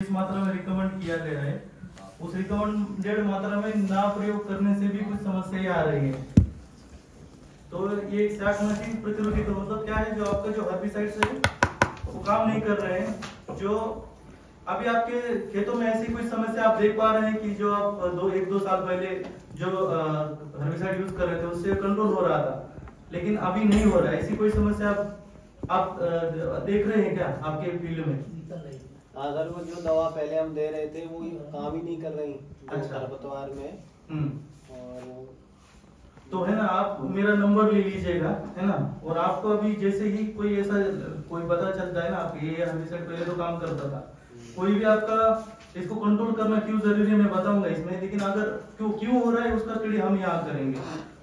इस मात्रा में रिकमेंड किया गया है, उस रिकमेंडेड मात्रा में ना प्रयोग करने से भी कुछ समस्याएं आ रही है। तो ये शाकनाशी प्रतिरोधी का मतलब क्या है, जो आपका जो हर्बिसाइड्स है वो काम नहीं कर रहे हैं। जो अभी आपके खेतों में ऐसी कोई समस्या आप देख पा रहे हैं कि जो आप एक दो साल पहले जो हर्बिसाइड यूज कर रहे थे उससे कंट्रोल हो रहा था, लेकिन अभी नहीं हो रहा है, ऐसी कोई समस्या आप देख रहे हैं क्या आपके फील्ड में? अगर वो जो दवा पहले हम दे रहे थे वो काम ही नहीं कर रही खरपतवार में। और तो है ना, आप मेरा नंबर ले लीजिएगा, है ना, और आपको अभी जैसे ही कोई ऐसा कोई पता चलता है ना, आप ये हर्बिसाइड पहले तो काम करता था, कोई भी आपका इसको कंट्रोल करना क्यों जरूरी है मैं बताऊंगा इसमें, लेकिन अगर क्यों हो रहा है उसका स्टडी हम यहाँ करेंगे,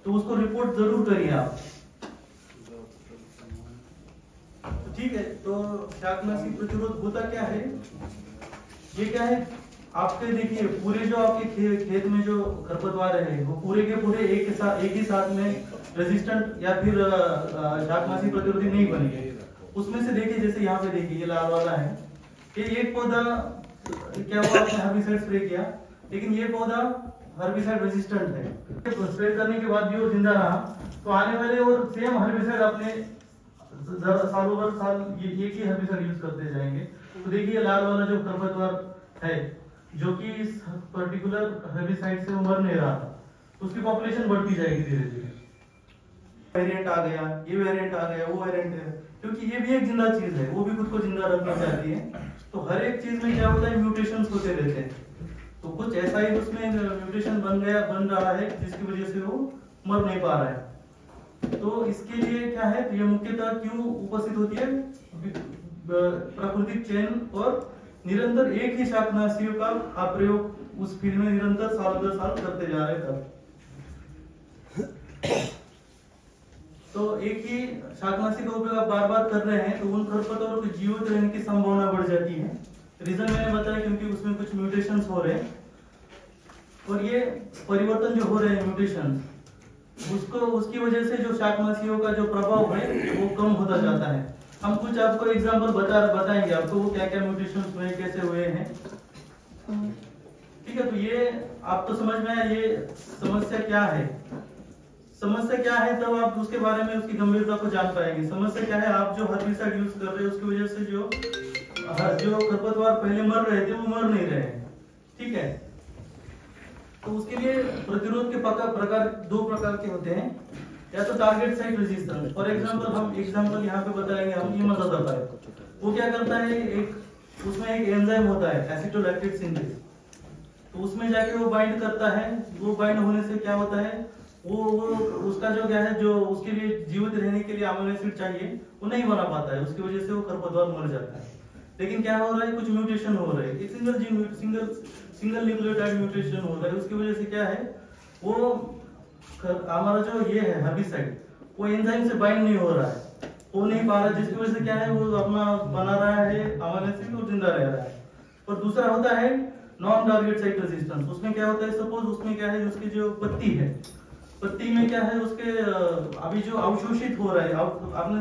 तो उसको रिपोर्ट जरूर करिए आप। ठीक है, तो शाकनाशी प्रतिरोध होता क्या है, ये क्या है, आपके देखिए पूरे जो आपके खेत में जो खरपतवार है वो पूरे के पूरे एक ही साथ में रेजिस्टेंट या फिर शाकनाशी प्रतिरोधी नहीं बनेंगे। उसमें से देखिए, जैसे यहाँ पे देखिए ये लाल वाला है, ये एक पौधा क्या हुआ, आपने हर्बिसाइड स्प्रे किया, लेकिन ये पौधा हर्बिसाइड रेजिस्टेंट है, स्प्रे करने के बाद भी वो जिंदा रहा, तो आने वाले और सेम हर्बिसाइड अपने सालों भर साल एक ही हर्बिसाइड यूज करते जाएंगे। तो देखिए लाल वाला जो खरपतवार है जो कि इस पर्टिकुलर हर्बिसाइड से मर नहीं रहा था, तो उसकी पॉपुलेशन बढ़ती जाएगी धीरे धीरे। वेरिएंट आ गया, ये वेरिएंट आ गया, वो वेरिएंट है, क्योंकि ये भी एक जिंदा चीज है, वो भी खुद को जिंदा रखना चाहती है। तो हर एक चीज में क्या होता है, म्यूटेशंस होते रहते हैं, तो कुछ ऐसा ही उसमें म्यूटेशन बन रहा है जिसकी वजह से वो मर नहीं पा रहा है। तो इसके लिए क्या है, तो ये मुख्यतः क्यों उपस्थित होती है, प्राकृतिक चयन और निरंतर एक ही शाकनाशियों का आप प्रयोग उस फील्ड में निरंतर साल दर साल करते जा रहे तब। तो एक ही शाकनाशी का उपयोग आप बार बार कर रहे हैं तो उन खरपतवारों के जीवित रहने की संभावना बढ़ जाती है। रीजन मैंने बताया, क्योंकि उसमें कुछ म्यूटेशंस हो रहे हैं, और ये परिवर्तन जो हो रहे हैं म्यूटेशन, उसकी वजह से जो शाकनाशियों का जो प्रभाव है वो कम होता जाता है। हम कुछ आपको एग्जांपल बताएंगे आपको वो क्या क्या म्यूटेशंस हुए, कैसे हुए हैं। ठीक है, तो ये आप तो समझ में आया ये समस्या क्या है। समस्या क्या है तब आप उसके बारे में उसकी गंभीरता को जान पाएंगे। समस्या क्या है, आप जो हर्बिसाइड यूज कर रहे हैं उसकी वजह से जो खरपतवार पहले मर रहे थे वो मर नहीं रहे हैं। ठीक है, तो उसके लिए प्रतिरोध के प्रकार दो प्रकार के होते हैं, या तो target site resistance. For example हम एग्जांपल यहाँ पे बताएंगे हम, ये मजादार है, वो क्या करता है, एक उसमें एक एंजाइम होता है एसिटोलैक्टेट सिंथेज, तो उसमें जाके वो बाइंड करता है। वो बाइंड होने से क्या होता है, वो उसका जो क्या है, जो उसके लिए जीवित रहने के लिए अमीनो एसिड चाहिए वो नहीं बना पाता है, उसकी वजह से वो खरपतवार मर जाता है। लेकिन क्या हो रहा है, कुछ म्यूटेशन हो रहा है, एक सिंगल न्यूक्लियोटाइड म्यूटेशन हो रहा है, उसकी वजह से क्या है, वो हमारा जो ये है हर्बिसाइड वो एंजाइम से बाइंड नहीं हो रहा है, हो नहीं पा रहा, जिसकी वजह से क्या है, वो अपना बना रहा है अमीनो एसिड और जिंदा रह रहा है। और दूसरा होता है नॉन टारगेट साइट रेजिस्टेंस। उसमें क्या होता है, सपोज उसमें क्या है, उसकी जो पत्ती है, पत्ती में क्या है, उसके अभी जो अवशोषित हो रहा है, आपने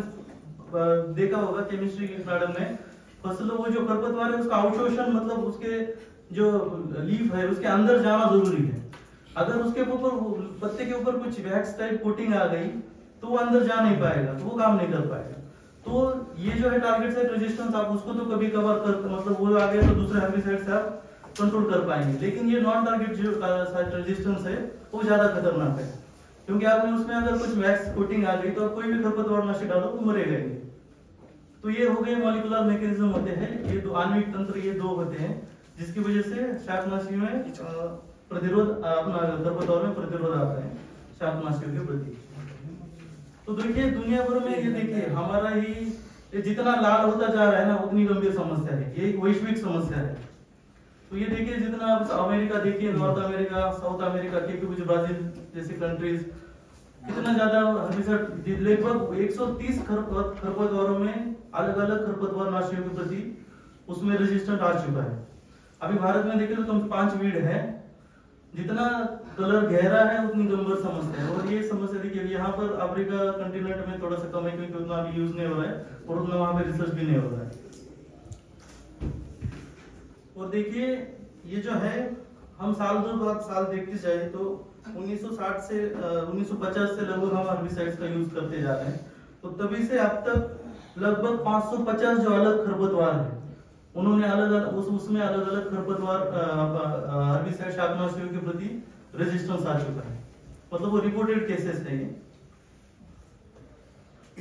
देखा होगा केमिस्ट्री की मैडम में, फसलों वो जो खरपतवार है उसका अवशोषण, मतलब उसके जो लीफ है उसके अंदर जाना जरूरी है। अगर उसके ऊपर पत्ते के ऊपर कुछ वैक्स टाइप कोटिंग आ गई तो वो अंदर जा नहीं पाएगा, तो वो काम नहीं कर पाएगा। तो ये जो है टारगेट साइट रेजिस्टेंस, आप उसको तो कभी कवर कर, मतलब वो आ गया तो दूसरे हर्बिसाइड से आप कंट्रोल कर पाएंगे, लेकिन ये नॉन टारगेट जो साइट रेजिस्टेंस है वो ज्यादा खतरनाक है, क्योंकि आपने उसमें अगर कुछ वैक्स कोटिंग आ गई तो आप कोई भी खरपतवार नाशक डालो तो मरेगा ही। तो ये हो गए मॉलिक्यूलर मैकेनिज्म होते हैं, ये दो आणविक तंत्र, ये दो होते हैं जिसकी वजह से शाकनाशी में प्रतिरोध, अपना खरपतवार में प्रतिरोध आता है शाकनाशियों के प्रति। तो देखिए दुनिया भर में ये देखिए हमारा ही जितना लाल होता जा रहा है ना, उतनी गंभीर समस्या है, ये एक वैश्विक समस्या है। तो ये देखिए जितना आप अमेरिका देखिए, नॉर्थ अमेरिका, साउथ अमेरिका के कुछ ब्राजील जैसे कंट्रीज, कितना ज्यादा हर्बिसाइड, लगभग 130 खरपतवारों में अलग अलग खरपतवार नाशियों के प्रति उसमें रेजिस्टेंट आ चुका है। अभी भारत में देखिए तो कम 5 वीड है, जितना कलर गहरा है उतनी गंभीर समस्या है। और ये समस्या देखिए यहाँ पर अफ्रीका कंटिनेंट में थोड़ा सा कम है, क्योंकि उतना भी यूज नहीं हो रहा है और उतना वहां पे रिसर्च भी नहीं हो रहा है। और देखिए ये जो है हम साल दर साल देखते जाए तो 1960 से 1950 से लगभग हम हर्बिसाइड्स का यूज करते जा रहे हैं। तो तभी से अब तक लगभग 550 जो अलग खरपतवार है उन्होंने अलग अलग उसमें अलग अलग खरपतवार हर्बिसाइड शाकनाशियों के प्रति रेजिस्टेंस आ चुका है, मतलब वो रिपोर्टेड केसेस है ये।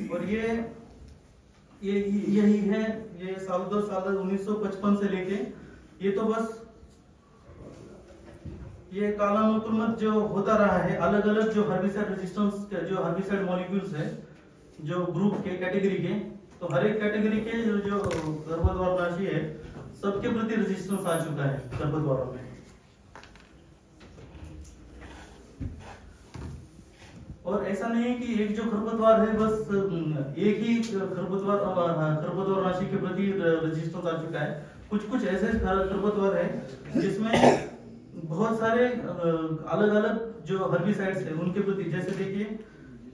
और ये यही है, ये साल 1955 से लेके ये तो बस ये कालानुक्रमित जो होता रहा है, अलग अलग जो हर्बिसाइड रेजिस्टेंस के जो हर्बिसाइड मॉलिक्यूल्स है जो ग्रुप के कैटेगरी के, तो हर एक कैटेगरी के जो खरपतवारनाशी है सबके प्रति रेजिस्टेंस आ चुका है खरपतवारों में। और ऐसा नहीं है कि एक जो खरपतवार है बस एक ही खरपतवारनाशी के प्रति रेजिस्टेंस आ चुका है। कुछ ऐसे खरपतवार है जिसमें बहुत सारे अलग अलग जो हर्बिसाइड्स है उनके प्रति, जैसे देखिए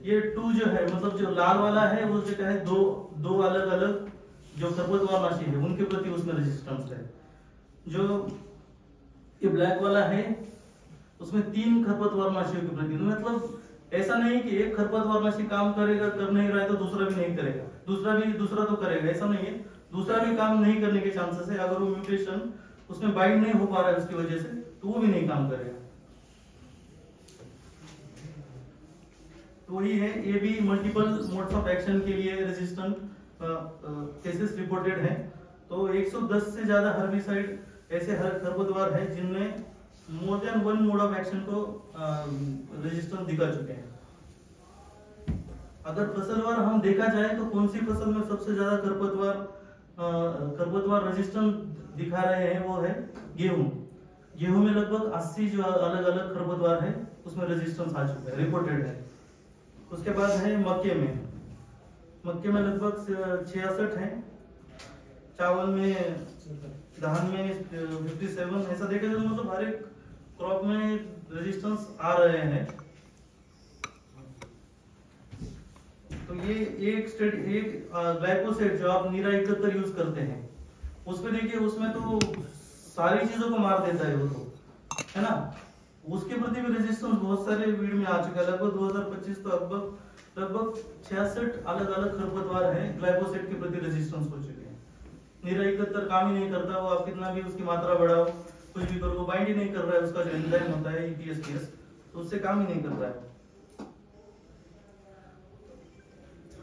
ये 2 जो है मतलब जो लाल वाला है वो जो है दो अलग अलग जो खरपतवारनाशी है उनके प्रति उसमें रेजिस्टेंस है। जो ये ब्लैक वाला है उसमें 3 खरपतवारनाशियों के प्रति, मतलब ऐसा नहीं कि एक खरपतवारनाशी काम करेगा कर नहीं रहा है तो दूसरा भी नहीं करेगा, दूसरा तो करेगा, ऐसा नहीं है। दूसरा भी काम नहीं करने के चांसेस है, अगर वो म्यूटेशन उसमें बाइंड नहीं हो पा रहा है उसकी वजह से तो वो भी नहीं काम करेगा। तो वही है, ये भी मल्टीपल मोड्स ऑफ एक्शन के लिए रेजिस्टेंट केसेस रिपोर्टेड हैं। तो 110 से ज्यादा हर्बिसाइड ऐसे खरपतवार है जिनमें more than 1 mode of action को रेजिस्टेंस दिखा चुके हैं। अगर फसलवार हम देखा जाए तो कौन सी फसल में सबसे ज्यादा खरपतवार रेजिस्टेंस दिखा रहे हैं वो है गेहूं में लगभग 80 जो अलग अलग खरपतवार है उसमें रेजिस्टेंस आ चुका है, रिपोर्टेड है। उसके बाद है मक्के में लगभग 66 है, चावल में, धान में 57, ऐसा देखा जाए मतलब हर एक क्रॉप में रेजिस्टेंस आ रहे हैं। तो ये एक ग्लाइफोसेट जो आप नीरा 71 यूज करते हैं उसमें देखिए उसमें तो सारी चीजों को मार देता है वो, तो है ना, उसके प्रति भी रेजिस्टेंस बहुत सारे वीड में आ चुका है। लगभग 2025 तो लगभग 66 अलग अलग खरपतवार हैं ग्लाइफोसेट के प्रति रेजिस्टेंस हो चुके हैं। नीरा 71 काम ही नहीं करता, वो आप कितना भी उसकी मात्रा बढ़ाओ कुछ भी करो वो बाइंड ही नहीं कर रहा है, उसका जो एंजाइम होता है EPS तो उससे काम ही नहीं कर रहा है।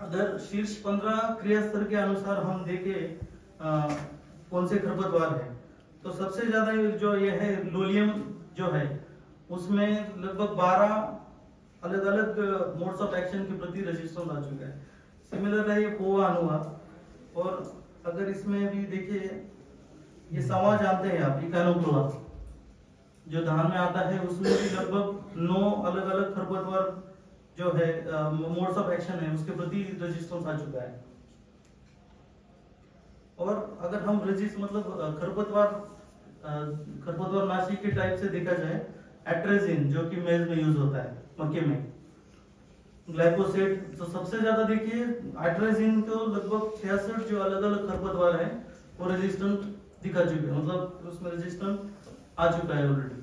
अगर शीर्ष 15 क्रिया स्तर के अनुसार हम देखें कौन से खरपतवार है तो सबसे ज्यादा जो ये है लोलियम जो है उसमें लगभग 12 अलग अलग मोड्स ऑफ एक्शन के प्रति रेजिस्टेंस आ चुका है। सिमिलर है ये पोवा अनुआ। और अगर इसमें भी देखिए ये सवा जानते हैं आप, इकानोक्लोआ जो धान में आता है उसमें भी लगभग 9 अलग अलग खरपतवार जो है मोड्स ऑफ एक्शन है उसके प्रति रेजिस्टेंस आ चुका है। और अगर हम मतलब खरपतवार नाशी के टाइप से देखा जाए, एट्रेजिन जो कि मेज में यूज होता है मक्के में, ग्लाइफोसेट, तो सबसे ज्यादा देखिए एट्रेजिन को लगभग 66 जो अलग अलग खरपतवार है वो रेजिस्टेंट दिखा चुके हैं, मतलब उसमें रेजिस्टेंट आ चुका है ऑलरेडी।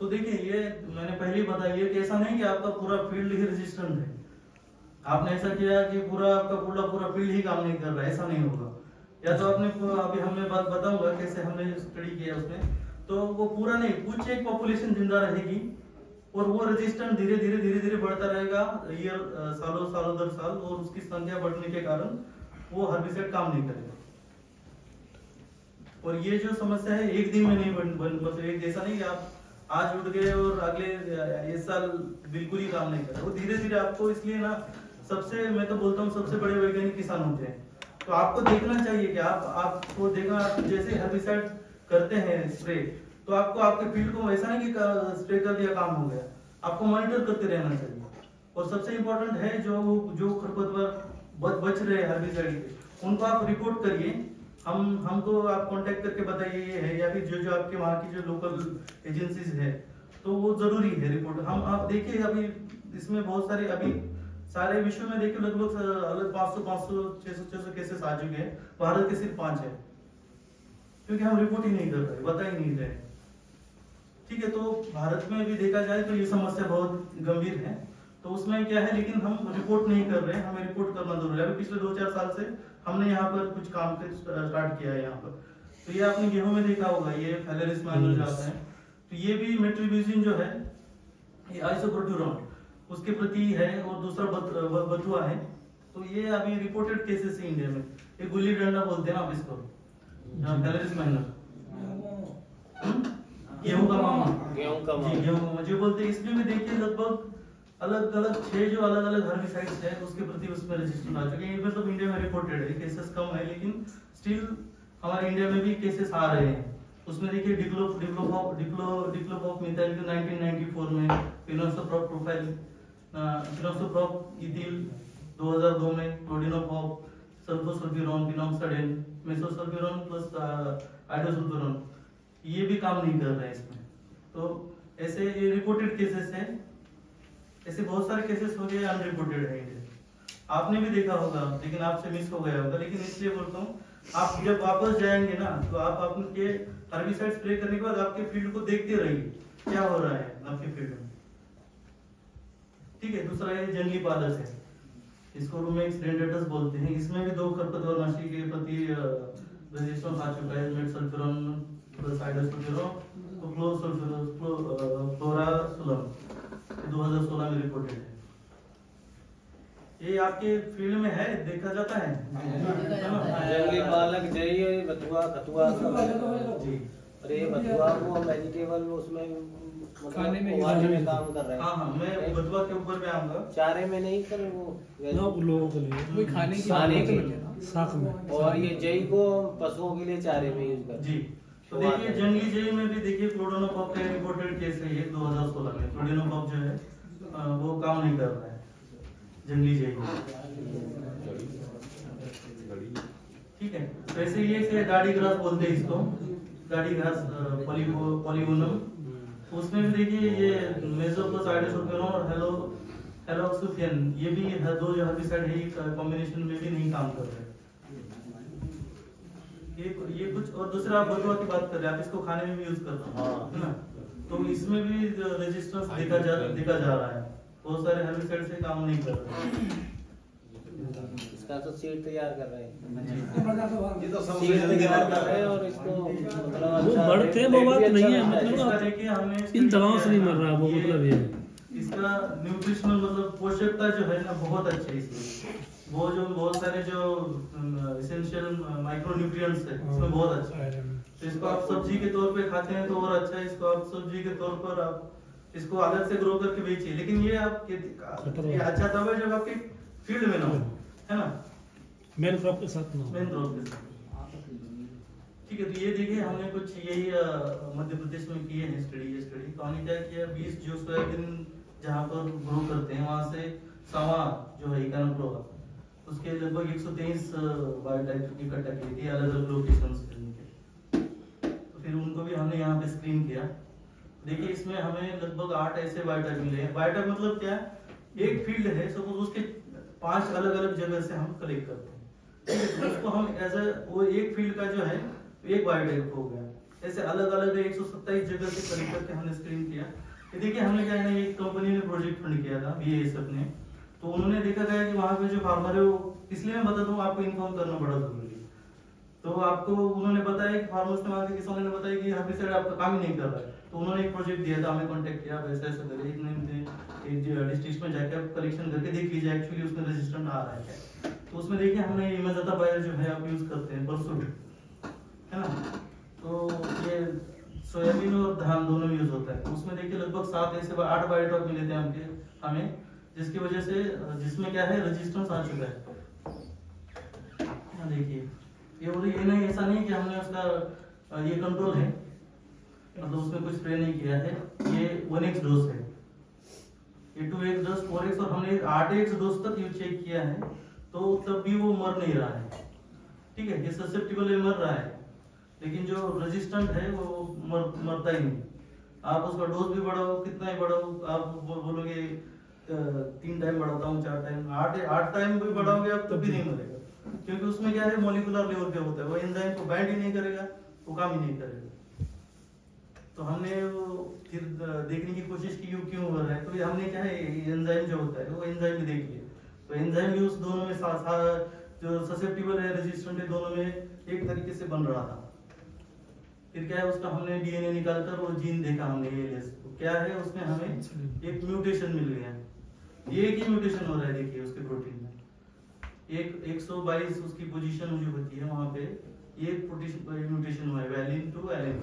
तो देखिए ये मैंने पहले ही बताया कि ऐसा नहीं कि आपका पूरा फील्ड ही रेजिस्टेंट है, आपने ऐसा किया कि पूरा आपका पूरा फील्ड ही काम नहीं कर रहा है, ऐसा नहीं होगा। या तो आपने अभी हमें बात बताऊंगा कैसे हमने स्टडी किया उसमें, तो वो पूरा नहीं, कुछ एक पॉपुलेशन जिंदा रहेगी और वो रेजिस्टेंट धीरे धीरे बढ़ता रहेगा सालों दर साल, और उसकी संख्या बढ़ने के कारण वो हर्बिसाइड काम नहीं करेगा। और ये जो समस्या है एक दिन में नहीं मतलब एक जैसा नहीं कि आप आज उठ गए और अगले ये साल बिल्कुल ही काम नहीं कर रहा, वो धीरे धीरे आपको, इसलिए ना सबसे, मैं तो बोलता हूँ सबसे बड़े वैज्ञानिक किसान होते हैं। तो आपको देखना चाहिए कि आपको देखना, आप जैसे हर्बिसाइड करते हैं स्प्रे तो आपको आपके फील्ड को ऐसा नहीं कि स्प्रे कर दिया काम हो गया, आपको मॉनिटर करते रहना चाहिए। और सबसे इंपॉर्टेंट है जो खरपतवार बच रहे हैं हर्बिसाइड के, उनको आप रिपोर्ट करिए, हमको आप कांटेक्ट करके बताइए ये है, या फिर जो आपके वहाँ की जो लोकल एजेंसीज है तो वो जरूरी है रिपोर्ट। हम आप देखिए अभी इसमें बहुत सारे अभी सारे विश्व में देखिए लगभग अलग 500 600 केसेस आ चुके हैं, भारत के सिर्फ 5 है, क्योंकि हम रिपोर्ट ही नहीं कर रहे, बता ही नहीं रहे। ठीक है, तो भारत में भी देखा जाए तो ये समस्या बहुत गंभीर है, तो उसमें क्या है, लेकिन हम रिपोर्ट नहीं कर रहे हैं, हमें रिपोर्ट करना जरूरी है। अभी पिछले 2-4 साल से हमने यहाँ पर कुछ काम स्टार्ट किया है यहाँ पर। तो ये आपने गेहूं में देखा होगा, ये फैलेरिस माइनर आता है, तो ये भी मेट्रिब्यूजिन जो है, ये आइसोप्रोट्यूरॉन उसके प्रति है, और दूसरा बथुआ है। तो ये अभी रिपोर्टेड केसेस है इंडिया में। ये गुल्ली डंडा बोलते हैं आप इसको, फैलेरिस माइनर, गेहूं का मामा, गेहूं जो बोलते हैं। इसमें भी देखिए लगभग अलग अलग 6 जो अलग अलग हर्बिसाइड्स है उसके प्रति उसमें रजिस्ट्रेशन आ चुके हैं। मतलब इंडिया में रिपोर्टेड है, केसेस कम है, लेकिन स्टिल हमारे इंडिया में भी केसेस आ रहे हैं। उसमें देखिए डिक्लोफॉप मिथाइल 1994 में, फिनोसोप्रॉप प्रोफाइल, फिनोसोप्रॉप इथिल 2002 में, क्लोडिनोफॉप, सल्फोसल्फ्यूरॉन, फिनोक्साडेन, मेसोसल्फ्यूरॉन प्लस आइडोसल्फ्यूरॉन, ये भी काम नहीं कर रहे हैं इसमें। तो ऐसे ये रिपोर्टेड केसेस हैं, ऐसे बहुत सारे केसेस हो गए अनरिपोर्टेड है। आपने भी देखा होगा, लेकिन आपसे मिस हो गया होगा। लेकिन इसलिए बोलता हूँ, आप जब वापस जाएंगे ना, तो आप आपके हर्बिसाइड स्प्रे करने के बाद आपके फील्ड को देखते रहिए क्या हो रहा है आपके फील्ड में। ठीक है, दूसरा ये जंगली पादप है, इसको रूमेक्स डेंड्रेटस बोलते हैं। इसमें भी 2 खरपतवारनाशी के प्रति रेजिस्टेंस आ चुका है, मेटसल्फ्यूरॉन प्लस आइडोसल्फ्यूरॉन, क्लोरासुलम 2016 में रिपोर्टेड है। ये आपके फील्ड में है, देखा जाता है। जंगली पालक, जई, बथुआ, खतुआ जी। और ये बथुआ को हम वेजिटेबल में उसमें खाने में काम कर रहे हैं। हाँ, मैं बथुआ के ऊपर पे आऊंगा। चारे में नहीं सर, वो लोगों के लिए कोई खाने की साख में। और ये जई को पशुओं के लिए चारे में यूज करते जी। तो देखिए जंगली जई में भी देखिए क्लोडिनोफॉप का रिपोर्टेड केस है, ये 2016 में। क्लोडिनोफॉप जो है वो काम नहीं कर रहा है जंगली जई। ठीक है, तो ऐसे ये दाढ़ी ग्रास बोलते हैं इसको, दाढ़ी ग्रास पॉलीगोनम। उसमें भी देखिए ये मेसोप्लस आइडोसल्फ्यूरॉन और हेलोक्सोफियन, ये भी 2 जो हर्बिसाइड है, कॉम्बिनेशन में भी नहीं काम कर रहे। ये कुछ और दूसरा आप बथुआ की बात कर रहे हैं, आप इसको खाने में भी यूज करते हैं, है ना? तो इसमें भी रेजिस्टेंस देखा जा रहा है, बहुत सारे हर्बिसाइड से काम नहीं कर रहे। इसका तो सीड तैयार कर रहे हैं, ये तो सीड तैयार कर रहे हैं, और इसको मतलब वो बढ़ते हैं, वो बात नहीं है, मतलब देखिए हमने इन दवाओं से नहीं मर रहा वो, मतलब ये इसका न्यूट्रिशनल मतलब पोषकता जो है ना बहुत अच्छी है इसमें। वो जो बहुत सारे जो एसेंशियल माइक्रोन्यूट्रिएंट्स है इसमें बहुत अच्छा है। तो इसको आप सब्जी के तौर पे खाते हैं तो और अच्छा है। इसको आप सब्जी के तौर पर आप इसको अलग से ग्रो करके बेचिए, लेकिन ये आपके ये अच्छा तब है जब आपके फील्ड में ना हो, है ना, मेन क्रॉप के साथ ना, मेन क्रॉप के साथ। ठीक है, तो ये देखिए हमने कुछ यही मध्य प्रदेश में किए हैं स्टडी। कहानी क्या किया, 20 जो सोयाबीन जहाँ पर ग्रो करते हैं वहां से सावा जो है इकानोफ्लोरा, उसके लगभग 123 बायोटाइप इकट्ठा की थी अलग अलग लोकेशन से। तो फिर उनको भी हमने यहाँ पे स्क्रीन किया। देखिए इसमें हमें लगभग 8 ऐसे बायोटाइप मिले हैं। बायोटाइप मतलब क्या है, एक फील्ड है, सपोज उसके 5 अलग अलग जगह से हम कलेक्ट करते हैं, ठीक है, तो उसको हम एज वो एक फील्ड का जो है एक बायोटाइप हो गया। ऐसे अलग अलग 127 जगह से कलेक्ट करके हमने स्क्रीन किया। देखिए हमने क्या है ना, एक कंपनी ने प्रोजेक्ट फंड किया था BASF ने, तो उन्होंने देखा गया कि वहां पे जो फार्मर है वो, इसलिए मैं बता दूं आपको इन्फॉर्म करना बड़ा जरूरी है। तो आपको उन्होंने बताया कि फार्मर्स ने वहां के किसानों ने बताया कि हर्बिसाइड आपका काम ही नहीं कर रहा है, तो उन्होंने एक प्रोजेक्ट दिया था, हमें कांटेक्ट किया, वैसे ऐसा करिए एक डिस्ट्रिक्ट में जाकर आप कलेक्शन करके देख लीजिए एक्चुअली उसमें रेजिस्टेंट आ रहा है क्या। तो उसमें देखिए हमने इमेजाता बायो जो है आप यूज करते हैं परसूट, है ना, तो ये सोयाबीन और धान दोनों यूज होता है। तो उसमें देखिए लगभग 7 ऐसे 8 बायोटॉप मिले थे हमें, जिसकी वजह से जिसमें क्या है रेजिस्टेंस आ चुका है। देखिए ये नहीं, ऐसा नहीं कि हमने उसका ये कंट्रोल है, मतलब उसमें कुछ स्प्रे नहीं किया है। ये 1x डोज है, ये 2x डोज 4x, और हमने 8x डोज तक यूज चेक किया है, तो तब भी वो मर नहीं रहा है। ठीक है, ये ससेप्टिबल है, मर रहा है, लेकिन जो रेजिस्टेंट है वो मरता ही नहीं। आप उसका डोज भी बढ़ाओ, कितना ही बढ़ाओ, आप बोलोगे 3 टाइम बढ़ाता हूँ, 4 टाइम, 8 टाइम भी बढ़ाओगे आप तो भी नहीं मरेगा, क्योंकि उसमें क्या है मॉलिक्यूलर लेवल पे होता है, वो एंजाइम को बाइंड ही नहीं करेगा, वो काम ही नहीं करेगा। तो हमने वो फिर देखने की कोशिश की क्यों हो रहा है, तो हमने क्या है एंजाइम जो होता है वो एंजाइम भी देख लिया, तो एंजाइम भी उस दोनों में जो ससेप्टिबल है रेजिस्टेंट है दोनों में एक तरीके से बन रहा था। फिर क्या है उसका हमने डीएनए निकालकर वो जीन देखा हमने एएलएस, तो क्या है उसमें हमें एक म्यूटेशन मिल गया, एक ही म्यूटेशन हो रहा है देखिए उसके प्रोटीन में, एक 122 उसकी पोजीशन जो होती है वहां पे एक म्यूटेशन हुआ है वैलिन टू एलिन,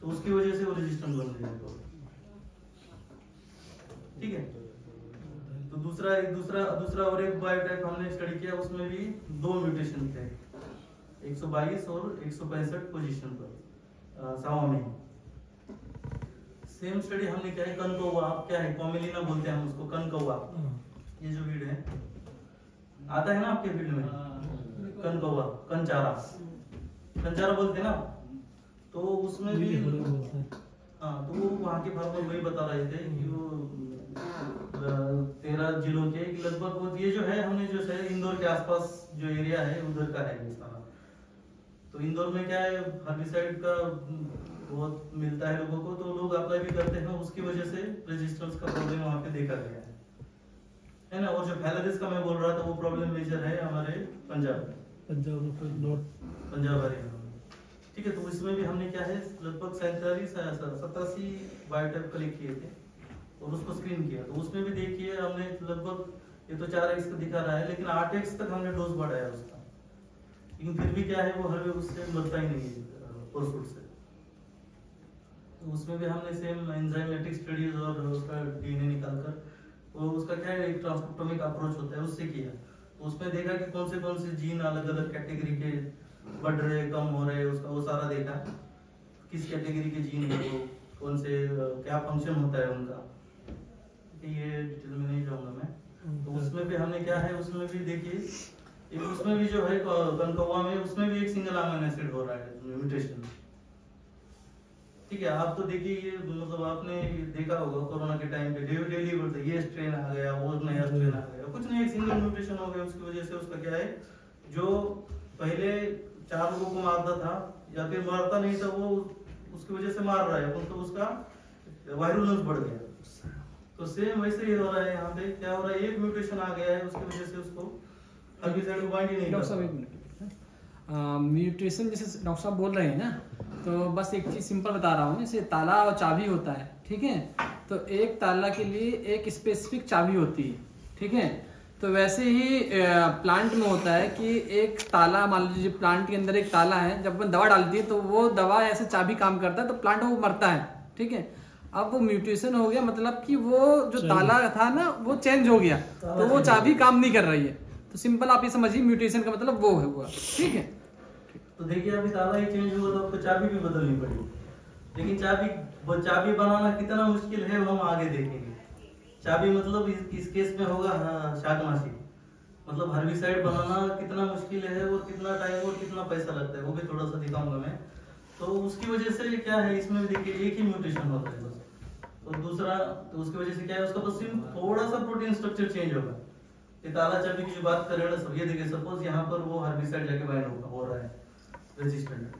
तो उसकी वजह से वो रेजिस्टेंट बन गया। ठीक है, तो दूसरा और एक बायोटाइप हमने स्टडी किया, उसमें भी 2 म्यूटेशन थे 122 और 165 पोजीशन पर सावा में। सेम स्टडी हमने क्या है कनकौवा, क्या है कॉमेलिना बोलते हैं हम उसको, कनकौवा, ये जो वीड है आता है ना आपके फील्ड में, कनकौवा, कंचारा बोलते हैं ना, तो उसमें भी हाँ, तो वो वहाँ के फार्मर वही बता रहे थे कि वो 13 जिलों के लगभग ये जो है हमने जो है इंदौर के आसपास जो एरिया है उधर का है ये सारा। तो इंदौर में क्या है हर्बिसाइड का बहुत मिलता है लोगों को, तो लोग अप्लाई भी करते हैं, उसकी वजह से रेजिस्टेंस का प्रॉब्लम वहाँ पे देखा गया है ना। और जो फैलरिस का मैं बोल रहा था वो प्रॉब्लम मेजर है हमारे पंजाब हरियाणा। ठीक है, तो इसमें भी हमने क्या है लगभग 87 बायोटाइप कलेक्ट किए थे और उसको स्क्रीन किया, तो उसमें भी देखिए हमने लगभग ये तो 4x का दिखा रहा है, लेकिन 8x तक हमने डोज बढ़ाया उसका, लेकिन फिर भी क्या है वो हर उससे मरता ही नहीं है परसूट से। तो उसमें भी हमने सेम एंजाइमेटिक स्टडीज और उसका डीएनए निकालकर वो उसका क्या है एक ट्रांसक्रिप्टोमिक अप्रोच होता है उससे किया, तो उसमें देखा कि कौन से जीन अलग अलग कैटेगरी के बढ़ रहे कम हो रहे, उसका वो सारा देखा किस कैटेगरी के जीन है वो, कौन से क्या फंक्शन होता है उनका, ये डिटेल में नहीं जाऊंगा मैं। तो उसमें भी हमने क्या है उसमें भी देखिए एक उसमें भी जो है कनकौवा में उसमें भी एक सिंगल अमीनो एसिड हो रहा है म्यूटेशन। ठीक है, आप तो देखिए ये मतलब आपने देखा होगा कोरोना के टाइम पे डेली बोलते ये स्ट्रेन आ गया वो नया स्ट्रेन आ गया, कुछ नहीं एक सिंगल म्यूटेशन हो गया, उसकी वजह से उसका क्या है जो पहले 4 लोगों को मारता था या फिर मारता नहीं था वो उसकी वजह से मार रहा है, तो उसका वायरुलेंस बढ़ गया। तो सेम वैसे ही हो रहा है यहाँ पे, क्या हो रहा है एक म्यूटेशन आ गया है उसकी वजह से उसको हर्बिसाइड को बाइंड ही नहीं कर रहा। म्यूटेशन जैसे डॉक्टर साहब बोल रहे हैं ना, तो बस एक चीज सिंपल बता रहा हूँ, जैसे ताला और चाबी होता है, ठीक है, तो एक ताला के लिए एक स्पेसिफिक चाबी होती है, ठीक है, तो वैसे ही प्लांट में होता है कि एक ताला, मान लीजिए प्लांट के अंदर एक ताला है, जब मैं दवा डालती है तो वो दवा ऐसे चाबी काम करता है तो प्लांट वो मरता है, ठीक है। अब वो म्यूटेशन हो गया, मतलब कि वो जो ताला था ना वो चेंज हो गया, तो वो चाबी काम नहीं कर रही है, तो सिंपल आप ये समझिए म्यूटेशन का मतलब वो हुआ, ठीक है। तो देखिए अभी ताला ही चेंज हुआ तो आपको चाबी भी बदलनी पड़ी, लेकिन चाबी बनाना कितना मुश्किल है वो हम आगे देखेंगे। चाबी मतलब इस केस में होगा शाकनाशी, मतलब हर्बिसाइड बनाना कितना मुश्किल है और कितना टाइम और कितना पैसा लगता है वो भी थोड़ा सा दिखाऊंगा मैं। तो उसकी वजह से क्या है इसमें भी देखिए एक ही म्यूटेशन होता है बस, और दूसरा तो उसकी वजह से क्या है उसका बस थोड़ा सा प्रोटीन स्ट्रक्चर चेंज होगा। ये ताला चाबी की जो बात कर रहे हैं सब, ये देखिए सपोज यहाँ पर वो हर्बिसाइड जाके बाइंड हो रहा है रेजिस्टेंट,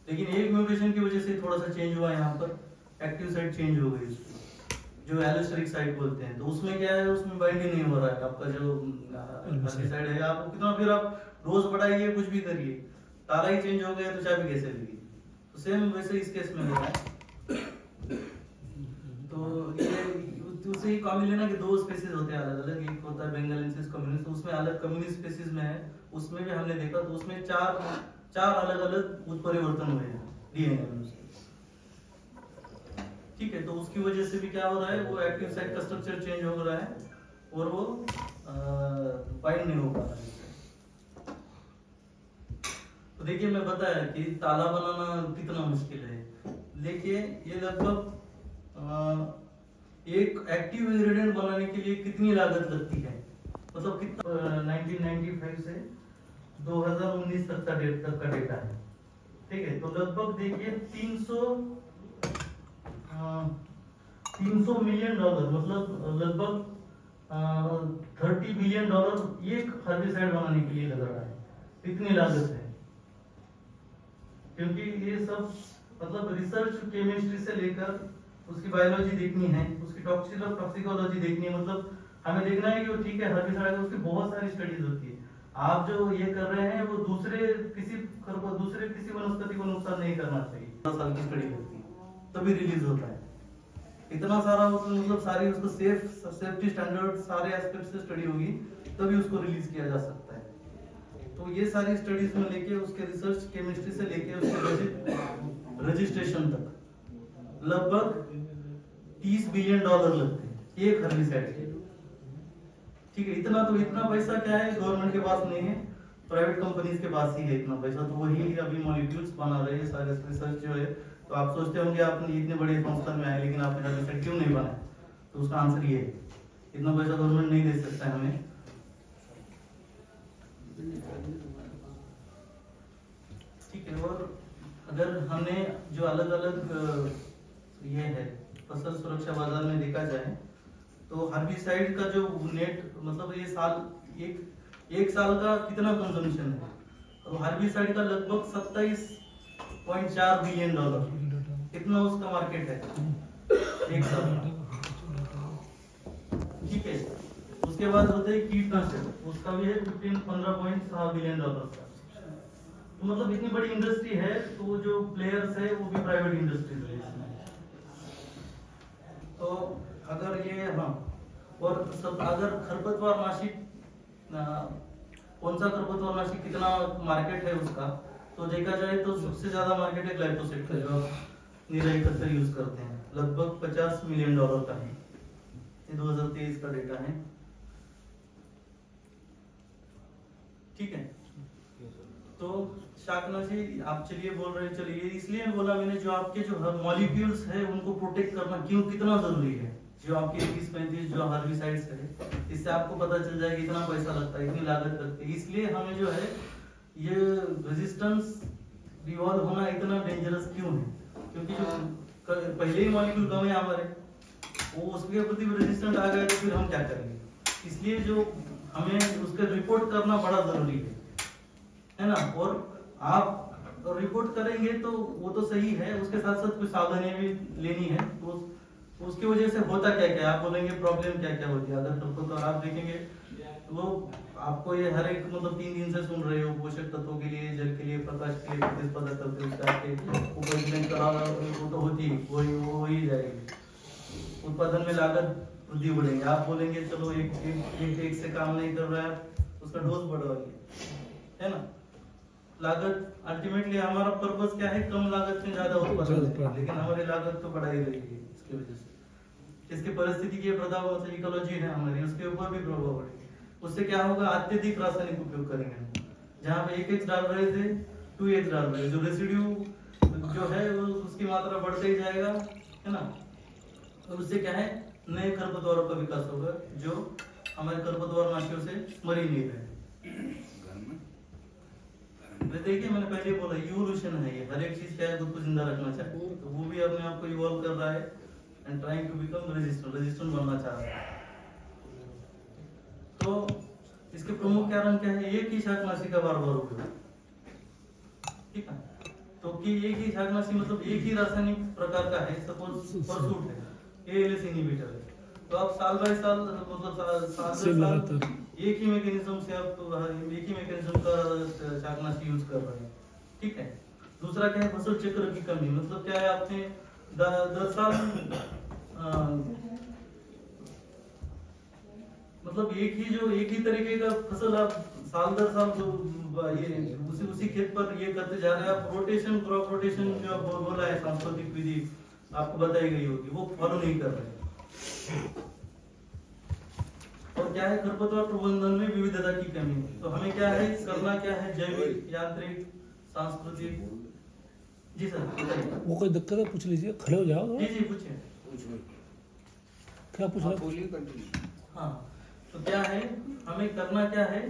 लेकिन एक म्यूटेशन की वजह से थोड़ा सा चेंज हुआ, यहाँ पर एक्टिव साइट चेंज हो गई जो एलोस्टेरिक साइट बोलते हैं, तो उसमें क्या है उसमें बाइंड ही नहीं हो रहा है आपका जो हर्बिसाइड है। आप कितना फिर आप डोज बढ़ाइए कुछ भी करिए, ताला ही चेंज हो गया तो चाबी कैसे लगी, तो सेम वैसे इस केस में हो रहा है। तो ये उसे ही कॉम्युनिना के 2 स्पीसीज होते हैं अलग अलग, एक होता है बेंगालेंसिस कम्युनिस, तो उसमें अलग कम्युनिस स्पीसीज में है, उसमें भी हमने देखा तो उसमें 4 अलग अलग उत्परिवर्तन हुए हैं डीएनए में। ठीक है, तो उसकी वजह से भी क्या हो रहा है वो एक्टिव साइट का स्ट्रक्चर चेंज हो रहा है और वो बाइंड नहीं हो पा रहा है। तो देखिए मैं बताया कि ताला बनाना कितना मुश्किल है, देखिए ये लगभग एक एक्टिव इंग्रेडिएंट बनाने के लिए कितनी लागत लगती है, मतलब कितना 1995 से 2019 तक का डेटा है। ठीक है, तो लगभग देखिए 300 मिलियन डॉलर, मतलब लगभग $30 बिलियन एक हर्बिसाइड बनाने के लिए लग रहा है, इतनी लागत है। क्योंकि ये सब मतलब रिसर्च केमिस्ट्री से लेकर उसकी बायोलॉजी देखनी है, उसकी टॉक्सिकोलॉजी देखनी है, मतलब हमें देखना है कि वो ठीक है हर्बिसाइड है, उसकी बहुत सारी स्टडीज होती है। आप जो ये कर रहे हैं वो दूसरे किसी वनस्पति को नुकसान नहीं करना चाहिए। 10 साल की स्टडी होती है तभी रिलीज होता है। इतना सारा मतलब सारी उसको सेफ्टी स्टैंडर्ड सारे एस्पेक्ट से स्टडी होगी तभी उसको रिलीज किया जा सकता है। तो ये सारी स्टडीज में लेके उसके रिसर्च केमिस्ट्री से लेके उसके रजिस्ट्रेशन तक लगभग $30 बिलियन लगते हैं एक हर्बिसाइड के। ठीक है, इतना पैसा क्या है गवर्नमेंट के पास नहीं है, प्राइवेट कंपनीज के पास ही है इतना पैसा। तो वही अभी मॉलिक्यूल्स बना रहे हैं सारे रिसर्च जो है। तो आप सोचते होंगे आपने इतने बड़े संस्था में आए लेकिन आपने हर्बिसाइड क्यों नहीं बनाया, तो उसका आंसर ये है इतना पैसा गवर्नमेंट नहीं दे सकता है हमें। ठीक है, और अगर हमने जो अलग अलग ये है फसल सुरक्षा बाजार में देखा जाए तो हर्बिसाइड का जो नेट मतलब ये साल एक साल का कितना कंजम्पशन है, तो हर्बिसाइड का लगभग $27.4 बिलियन इतना उसका मार्केट है एक साल। ठीक है, उसके बाद होते हैं कीटनाशक, उसका भी है 15.6 बिलियन डॉलर का। तो मतलब इतनी बड़ी इंडस्ट्री है, तो जो प्लेयर्स है वो भी प्राइवेट इंडस्ट्रीज है इसमें। तो अगर ये और सब अगर खरपतवारनाशी कौन सा खरपतवारनाशी कितना मार्केट है उसका, तो देखा जाए तो सबसे ज्यादा मार्केट है ग्लाइफोसेट का, जो निराई करते यूज करते हैं, लगभग $50 मिलियन का है। ये 2023 का डेटा है। ठीक है, तो शाकनाशी आप चलिए बोल रहे हैं, चलिए इसलिए बोला मैंने जो आपके जो मॉलिक्यूल्स है उनको प्रोटेक्ट करना क्यों कितना जरूरी है। जो आपके 30-35 जो हर्बिसाइड्स है, इससे आपको पता चल जाएगा इतना पैसा लगता है, इतनी लागत लगती है। इसलिए हमें जो है ये रेजिस्टेंस रिवॉल्व होना इतना डेंजरस क्यों है, क्योंकि जो पहले ही मॉलिक्यूल कम है हमारे, वो उसके प्रति रेजिस्टेंट आ गए तो फिर हम क्या करेंगे। इसलिए जो हमें उसका रिपोर्ट करना बड़ा जरूरी है ना। और आप रिपोर्ट करेंगे तो वो तो सही है, उसके साथ साथ कुछ सावधानियां भी लेनी है। तो उसकी वजह से होता क्या क्या, आप बोलेंगे प्रॉब्लम क्या क्या होती है। अगर तो आप देखेंगे तो वो आपको ये हर एक मतलब 3 दिन से सुन रहे हो, पोषक तत्वों के लिए, जल के लिए, प्रकाश के लिए, प्रतिस्पर्धा करते वो तो होती वो ही जाएगी। उत्पादन में लागत वृद्धि बढ़ेगी। आप बोलेंगे चलो एक से काम नहीं कर रहा है, उसका डोज बढ़वाइए, है ना। लागत अल्टीमेटली हमारा पर्पस क्या है, कम लागत में ज्यादा उत्पादन, लेकिन हमारी लागत तो बढ़ाई रहेगी इसकी वजह से। इसके परिस्थिति की प्रभाव मतलब इकोलॉजी है हमारी, उसके ऊपर भी प्रभाव पड़ेगा। उससे क्या होगा, अत्यधिक रासायनिक उपयोग करेंगे। जहाँ पे 1x डाल रहे थे 2x डाल रहे, जो रेसिड्यू जो है वो उसकी मात्रा बढ़ते ही जाएगा, है ना। और उससे क्या है, नए खरपतवारों का विकास होगा जो हमारे खरपतवारनाशियों से मर ही नहीं रहे। देखिए मैंने पहले बोला इवोल्यूशन है, ये हर एक चीज क्या है खुद को जिंदा रखना चाहिए, तो वो भी अपने आप को इवॉल्व कर रहा है and trying to become resistant बनना चाह रहा है। तो इसके प्रमुख कारण क्या है, एक ही शाकनाशी का बार बार उपयोग, ठीक है। तो कि एक ही शाकनाशी मतलब एक ही रासायनिक प्रकार का है, सपोज परसूट है, एएलएस इनहिबिटर है, तो आप साल बाय साल मतलब साल एक ही मैकेनिज्म से आप एक ही मैकेनिज्म का शाकनाशी यूज कर रहे हैं, ठीक है। दूसरा क्या है, फसल चक्र की कमी, मतलब क्या है, आपने 10 साल मतलब एक ही तरीके का फसल आप साल दर साल ये उसी खेत पर ये करते जा रहे हैं। आप रोटेशन क्रॉप रोटेशन जो आप बोला है सांस्कृतिक विधि आपको बताई गई होगी, वो फॉलो नहीं कर रहे। और क्या है, खरपतवार प्रबंधन में विविधता की कमी। तो हमें क्या है करना, क्या है, जैविक, यांत्रिक, सांस्कृतिक। जी सर बताइए। वो कोई दिक्कत है पूछ लीजिए, खड़े हो जाओ। जी पूछिए। क्या पूछ रहे? हाँ, तो क्या है, हमें करना क्या है,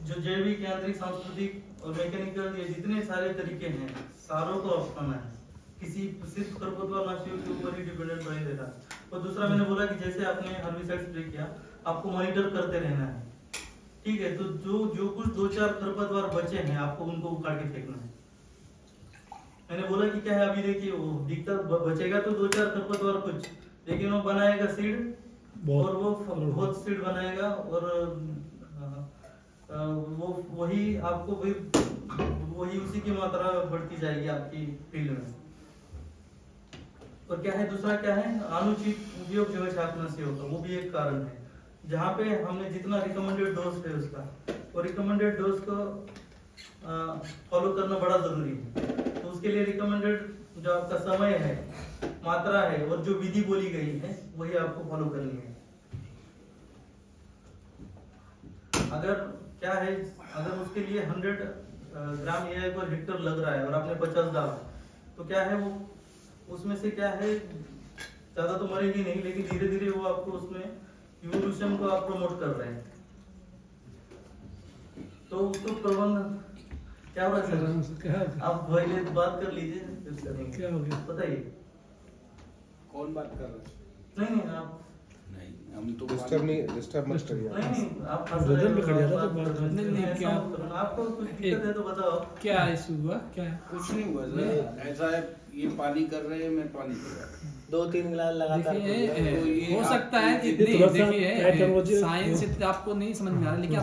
जो जैविक, यांत्रिक, सांस्कृतिक और मैकेनिकल ये जितने सारे तरीके हैं सारों को अपनाना है। किसी सिर्फ खरपतवारनाशियों के ऊपर ही डिपेंडेंट नहीं रहना। और दूसरा मैंने बोला कि जैसे आपने हर्बिसाइड स्प्रे किया, आपको मॉनिटर करते रहना है, ठीक है। तो जो कुछ 2-4 खरपतवार बचे हैं आपको उनको उखाड़ के फेंकना है। मैंने बोला कि क्या है, अभी देखिए वो दिखता बचेगा तो 2-4 खरपतवार कुछ, लेकिन वो बनाएगा सीड और वो बहुत सीड बनाएगा और वो वही आपको वही उसी की मात्रा बढ़ती जाएगी आपकी फील्ड में। और क्या है दूसरा क्या है, अनुचित उपयोग जो है शाकनाशियों का, वो भी एक कारण है। जहाँ पे हमने जितना रिकमेंडेड डोज है उसका, और रिकमेंडेड डोज को फॉलो करना बड़ा जरूरी है। तो उसके लिए रिकमेंडेड जो आपका समय है, मात्रा है और जो विधि बोली गई है वही आपको फॉलो करनी है। अगर क्या है, अगर उसके लिए 100 ग्राम AI पर हेक्टर लग रहा है और आपने 50 डाला, तो क्या है वो उसमें से क्या है ज्यादा तो मरेगी नहीं, लेकिन धीरे धीरे वो आपको उसमें इवोल्यूशन को आप प्रमोट कर रहे हैं। तो उसको प्रबंधन क्या हो रहा है सर? आप पहले बात कर लीजिए, क्या हो गया बताइए। कौन बात कर रहा है? नहीं आप हम तो डिस्टर्ब मत करिए। नहीं आप रजन में खड़ जाता तो बात नहीं, क्या आपको कुछ दिक्कत है तो बताओ। क्या इशू हुआ, क्या है? कुछ नहीं हुआ सर, ऐसा है ये पानी कर रहे हैं, मैं पानी कर रहा हूँ। 2-3 गिलास लगातार देखिए तो ये हो सकता है कि ये थोड़ा सा देखिए टाइट साइंस आपको नहीं समझ में आ रहा, लेकिन